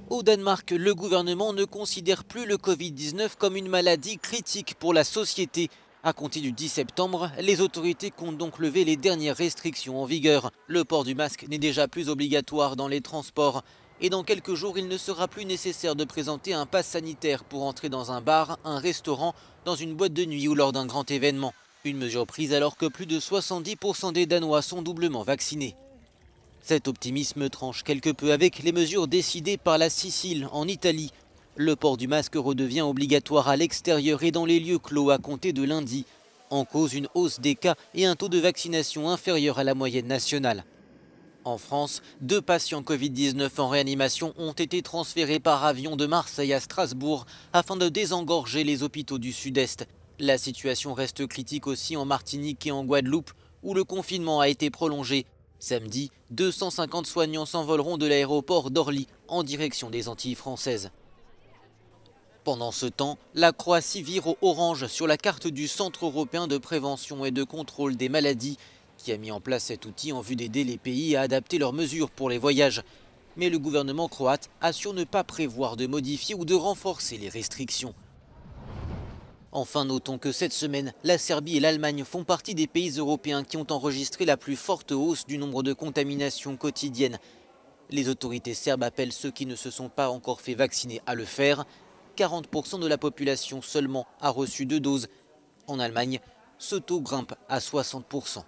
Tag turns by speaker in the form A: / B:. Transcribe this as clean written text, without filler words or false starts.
A: Au Danemark, le gouvernement ne considère plus le Covid-19 comme une maladie critique pour la société. À compter du 10 septembre, les autorités comptent donc lever les dernières restrictions en vigueur. Le port du masque n'est déjà plus obligatoire dans les transports. Et dans quelques jours, il ne sera plus nécessaire de présenter un pass sanitaire pour entrer dans un bar, un restaurant, dans une boîte de nuit ou lors d'un grand événement. Une mesure prise alors que plus de 70% des Danois sont doublement vaccinés. Cet optimisme tranche quelque peu avec les mesures décidées par la Sicile en Italie. Le port du masque redevient obligatoire à l'extérieur et dans les lieux clos à compter de lundi. En cause une hausse des cas et un taux de vaccination inférieur à la moyenne nationale. En France, 2 patients Covid-19 en réanimation ont été transférés par avion de Marseille à Strasbourg afin de désengorger les hôpitaux du Sud-Est. La situation reste critique aussi en Martinique et en Guadeloupe où le confinement a été prolongé. Samedi, 250 soignants s'envoleront de l'aéroport d'Orly en direction des Antilles françaises. Pendant ce temps, la Croatie vire au orange sur la carte du Centre européen de prévention et de contrôle des maladies, qui a mis en place cet outil en vue d'aider les pays à adapter leurs mesures pour les voyages. Mais le gouvernement croate assure ne pas prévoir de modifier ou de renforcer les restrictions. Enfin, notons que cette semaine, la Serbie et l'Allemagne font partie des pays européens qui ont enregistré la plus forte hausse du nombre de contaminations quotidiennes. Les autorités serbes appellent ceux qui ne se sont pas encore fait vacciner à le faire. 40% de la population seulement a reçu 2 doses. En Allemagne, ce taux grimpe à 60%.